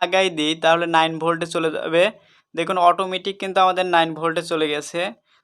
আগাই দিই তাহলে 9 ভোল্টে চলে যাবে। দেখুন অটোমেটিক কিন্তু আমাদের 9 ভোল্টে চলে গেছে।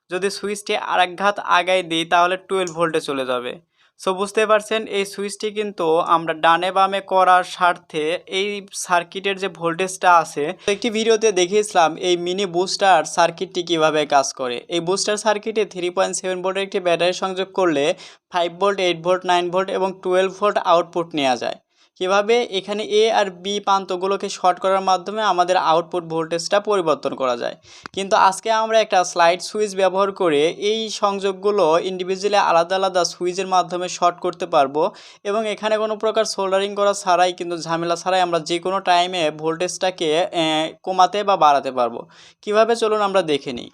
যদি সুইচটি আরেক ঘাত আগাই দিই তাহলে 12 ভোল্টে চলে যাবে। সো বুঝতে পারছেন এই সুইচটি কিন্তু আমরা ডানে বামে করার স্বার্থে এই সার্কিটের যে ভোল্টেজটা আছে, একটি ভিডিওতে দেখিয়েছিলাম এই মিনি বুস্টার সার্কিটটি কিভাবে কাজ করে। এই বুস্টার সার্কিটে 3.7 ভোল্টের একটি ব্যাটারি সংযোগ করলে 5 ভোল্ট, 8 ভোল্ট, 9 ভোল্ট এবং 12 ভোল্ট আউটপুট নেওয়া যায়। কিভাবে এখানে এ আর বি প্রান্তগুলোকে শর্ট করার মাধ্যমে আমাদের আউটপুট ভোল্টেজটা পরিবর্তন করা যায়। কিন্তু আজকে আমরা একটা স্লাইড সুইচ ব্যবহার করে এই সংযোগগুলো ইন্ডিভিজুয়ালি আলাদা আলাদা সুইচের মাধ্যমে শর্ট করতে পারবো এবং এখানে কোনো প্রকার সোল্ডারিং করা ছাড়াই কিন্তু ঝামেলা ছাড়াই আমরা যে কোনো টাইমে ভোল্টেজটাকে কমাতে বা বাড়াতে পারবো। কিভাবে চলুন আমরা দেখে নিই।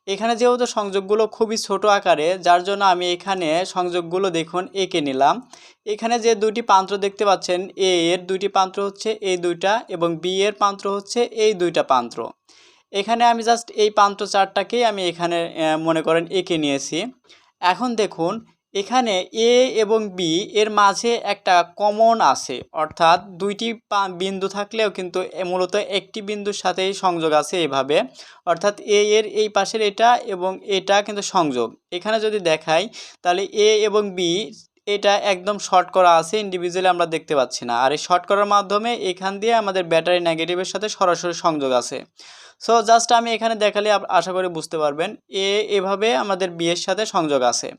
এখানে যেহেতু সংযোগগুলো খুবই ছোট আকারে, যার জন্য আমি এখানে সংযোগগুলো দেখুন এঁকে নিলাম। এখানে যে দুটি প্রান্ত দেখতে পাচ্ছেন, এ এর দুটি প্রান্ত হচ্ছে এই দুইটা এবং বি এর প্রান্ত হচ্ছে এই দুইটা প্রান্ত। এখানে আমি জাস্ট এই প্রান্ত চারটাকেই আমি এখানে মনে করেন এঁকে নিয়েছি। এখন দেখুন এখানে এ এবং বি এর মাঝে একটা কমন আছে, অর্থাৎ দুইটি বিন্দু থাকলেও কিন্তু মূলত একটি বিন্দুর সাথেই সংযোগ আছে এভাবে। অর্থাৎ এ এর এই পাশের এটা এবং এটা কিন্তু সংযোগ। এখানে যদি দেখাই তাহলে এ এবং বি এটা একদম শর্ট করা আছে, ইন্ডিভিজুয়ালি আমরা দেখতে পাচ্ছি না। আর এই শর্ট করার মাধ্যমে এখান দিয়ে আমাদের ব্যাটারি নেগেটিভের সাথে সরাসরি সংযোগ আছে। সো জাস্ট আমি এখানে দেখালে আশা করি বুঝতে পারবেন এভাবে আমাদের বি এর সাথে সংযোগ আছে।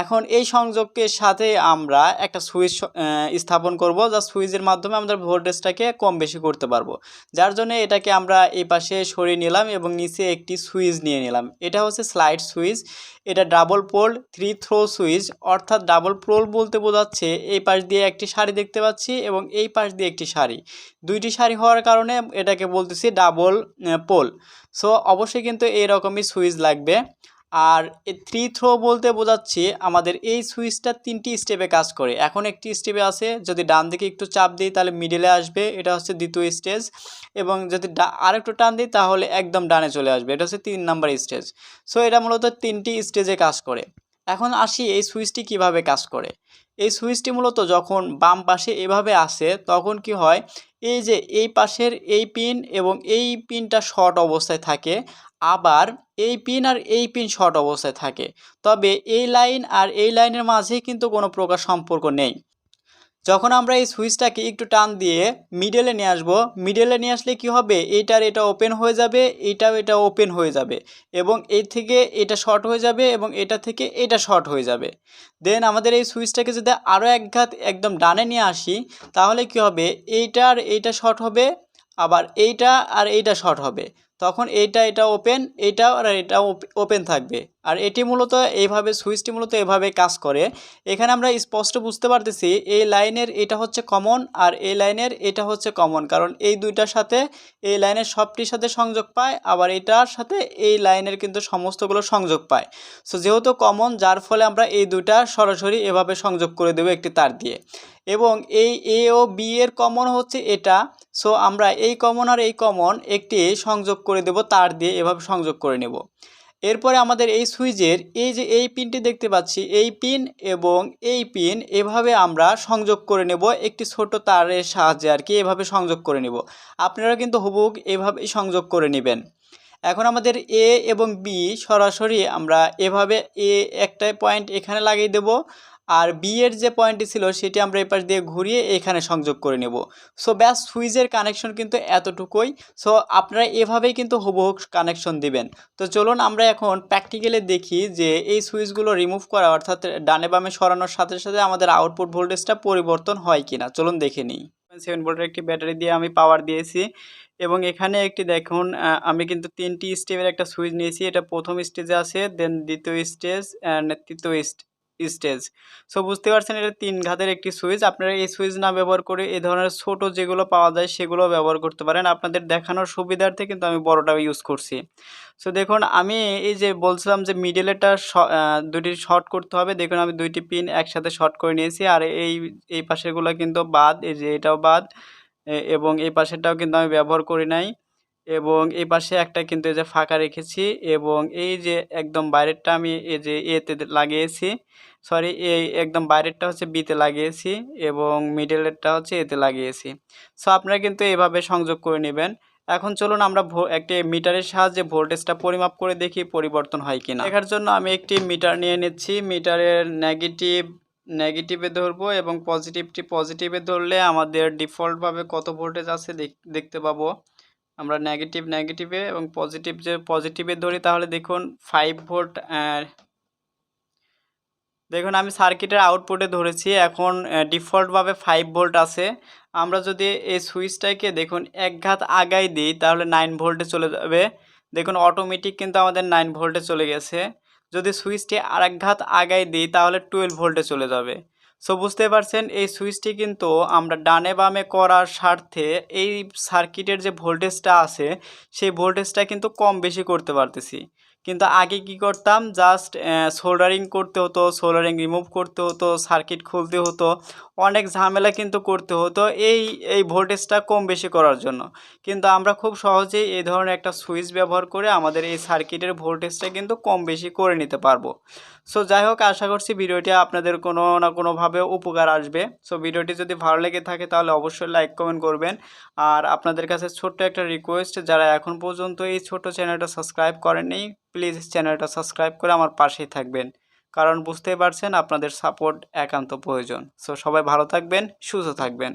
এখন এই সংযোগের সাথে আমরা একটা সুইচ স্থাপন করব, যা সুইচের মাধ্যমে আমরা ভোল্টেজটাকে কম বেশি করতে পারবো। যার জন্য এটাকে আমরা এই পাশে সরিয়ে নিলাম এবং নিচে একটি সুইচ নিয়ে নিলাম। এটা হচ্ছে স্লাইড সুইচ। এটা ডাবল পোল 3 থ্রো সুইচ, অর্থাৎ ডাবল পোল বলতে বোঝাচ্ছে এই পাশ দিয়ে একটি সারি দেখতে পাচ্ছি এবং এই পাশ দিয়ে একটি সারি, দুইটি সারি হওয়ার কারণে এটাকে বলতেছি ডাবল পোল। সো অবশ্যই কিন্তু এরকমই সুইচ লাগবে। আর এই 3 থ্রো বলতে বোঝাচ্ছি আমাদের এই সুইচটা 3টি স্টেপে কাজ করে। এখন একটি স্টেপে আছে, যদি ডান দিকে একটু চাপ দিই তাহলে মিডলে আসবে, এটা হচ্ছে দ্বিতীয় স্টেজ, এবং যদি আরেকটু টান দিই তাহলে একদম ডানে চলে আসবে, এটা হচ্ছে 3 নাম্বার স্টেজ। সো এটা মূলত 3টি স্টেজে কাজ করে। এখন আসি এই সুইচটি কিভাবে কাজ করে। এই সুইচটি মূলত যখন বাম পাশে এভাবে আসে তখন কি হয়, এই যে এই পাশের এই পিন এবং এই পিনটা শর্ট অবস্থায় থাকে, আবার এই পিন আর এই পিন শর্ট অবস্থায় থাকে। তবে এই লাইন আর এই লাইনের মাঝে কিন্তু কোনো প্রকার সম্পর্ক নেই। যখন আমরা এই সুইচটাকে একটু টান দিয়ে মিডলে নিয়ে আসবো, মিডলে নিয়ে আসলে কি হবে, এইটার এটা ওপেন হয়ে যাবে, এইটাও এটা ওপেন হয়ে যাবে এবং এই থেকে এটা শর্ট হয়ে যাবে এবং এটা থেকে এটা শর্ট হয়ে যাবে। দেন আমাদের এই সুইচটাকে যদি আরও এক ঘাত একদম ডানে নিয়ে আসি তাহলে কি হবে, এইটা আর এইটা শর্ট হবে, আবার এইটা আর এইটা শর্ট হবে। তখন এটা ওপেন, এইটাও আর এটা ওপেন থাকবে। আর এটি মূলত এইভাবে, সুইচটি মূলত এভাবে কাজ করে। এখানে আমরা স্পষ্ট বুঝতে পারতেছি এই লাইনের এটা হচ্ছে কমন আর এই লাইনের এটা হচ্ছে কমন, কারণ এই দুইটার সাথে এই লাইনের সবটির সাথে সংযোগ পায়, আবার এটার সাথে এই লাইনের কিন্তু সমস্তগুলো সংযোগ পায়। সো যেহেতু কমন, যার ফলে আমরা এই দুইটা সরাসরি এভাবে সংযোগ করে দেবো একটি তার দিয়ে। এবং এই এ ও বি এর কমন হচ্ছে এটা। সো আমরা এই কমন আর এই কমন একটি সংযোগ করে দেব তার দিয়ে, এভাবে সংযোগ করে নেব। এরপরে আমাদের এই সুইচের এই যে এই পিনটি দেখতে পাচ্ছি, এই পিন এবং এই পিন এভাবে আমরা সংযোগ করে নেব একটি ছোট তারের সাহায্যে আর কি, এভাবে সংযোগ করে নেব। আপনারা কিন্তু হুবহু এভাবেই সংযোগ করে নেবেন। এখন আমাদের এ এবং বি সরাসরি আমরা এভাবে একটা পয়েন্ট এখানে লাগিয়ে দেব, আর বি এর যে পয়েন্টটি ছিল সেটি আমরা এই পাশ দিয়ে ঘুরিয়ে এখানে সংযোগ করে নেব। সো ব্যাস, সুইচের কানেকশন কিন্তু এতটুকুই। সো আপনারা এভাবেই কিন্তু হুবহু কানেকশন দিবেন। তো চলুন আমরা এখন প্র্যাকটিক্যালি দেখি যে এই সুইচগুলো রিমুভ করা, অর্থাৎ ডানে বামে সরানোর সাথে সাথে আমাদের আউটপুট ভোল্টেজটা পরিবর্তন হয় কিনা, চলুন দেখে নিই। 7 ভোল্টের একটি ব্যাটারি দিয়ে আমি পাওয়ার দিয়েছি এবং এখানে একটি দেখুন আমি কিন্তু 3টি স্টেপের একটা সুইচ নিয়েছি। এটা প্রথম স্টেজে আছে, দেন দ্বিতীয় স্টেজ অ্যান্ড তৃতীয় স্টেজ। সো বুঝতে পারছেন এটা 3 ঘাতের একটি সুইচ। আপনারা এই সুইচ না ব্যবহার করে এই ধরনের ছোট যেগুলো পাওয়া যায় সেগুলো ব্যবহার করতে পারেন। আপনাদের দেখানোর সুবিধার্থে কিন্তু আমি বড়টা ইউজ করছি। সো দেখুন আমি এই যে বলছিলাম যে মিডলেরটা দুটি শর্ট করতে হবে, দেখুন আমি দুইটি পিন একসাথে শর্ট করে নিয়েছি। আর এই পাশেরগুলো কিন্তু বাদ, এই যে এটাও বাদ এবং এই পাশেরটাও কিন্তু আমি ব্যবহার করি নাই। এবং এই পাশে একটা কিন্তু এই যে ফাঁকা রেখেছি এবং এই যে একদম বাইরেরটা আমি এই যে এতে লাগিয়েছি, সরি এই একদম বাইরেরটা হচ্ছে বিতে লাগিয়েছি এবং মিডলেরটা হচ্ছে এতে লাগিয়েছি। সো আপনারা কিন্তু এভাবে সংযোগ করে নেবেন। এখন চলুন আমরা একটি মিটারের সাহায্যে ভোল্টেজটা পরিমাপ করে দেখি পরিবর্তন হয় কিনা। দেখার জন্য আমি একটি মিটার নিয়ে নিচ্ছি। মিটারের নেগেটিভে ধরবো এবং পজিটিভে ধরলে আমাদের ডিফল্টভাবে কত ভোল্টেজ আছে দেখতে পাবো। আমরা নেগেটিভে এবং পজিটিভে ধরি তাহলে দেখুন 5 ভোল্ট। দেখুন আমি সার্কিটের আউটপুটে ধরেছি, এখন ডিফল্টভাবে 5 ভোল্ট আছে। আমরা যদি এই সুইচটাকে দেখুন এক ঘাত আগাই দিই তাহলে 9 ভোল্টে চলে যাবে। দেখুন অটোমেটিক কিন্তু আমাদের 9 ভোল্টে চলে গেছে। যদি সুইচটি আরেক ঘাত আগাই দিই তাহলে 12 ভোল্টে চলে যাবে। সো বুঝতে পারছেন এই সুইচটি কিন্তু আমরা ডানে বামে করার স্বার্থে এই সার্কিটের যে ভোল্টেজটা আছে সেই ভোল্টেজটা কিন্তু কম বেশি করতে পারতেছি। কিন্তু আগে কি করতাম, জাস্ট সোল্ডারিং করতে হতো, সোল্ডারিং রিমুভ করতে হতো, সার্কিট খুলতে হতো, অনেক ঝামেলা কিন্তু করতে হতো এই ভোল্টেজটা কম বেশি করার জন্য। কিন্তু আমরা খুব সহজেই এই ধরনের একটা সুইচ ব্যবহার করে আমাদের এই সার্কিটের ভোল্টেজটা কিন্তু কম বেশি করে নিতে পারবো। সো যাই হোক, আশা করছি ভিডিওটি আপনাদের কোনো না কোনোভাবে উপকার আসবে। সো ভিডিওটি যদি ভালো লেগে থাকে তাহলে অবশ্যই লাইক কমেন্ট করবেন। আর আপনাদের কাছে ছোট্ট একটা রিকোয়েস্ট, যারা এখন পর্যন্ত এই ছোট চ্যানেলটা সাবস্ক্রাইব করেননি প্লিজ চ্যানেলটা সাবস্ক্রাইব করে আমার পাশেই থাকবেন, কারণ বুঝতেই পারছেন আপনাদের সাপোর্ট একান্ত প্রয়োজন। সো সবাই ভালো থাকবেন, সুস্থ থাকবেন।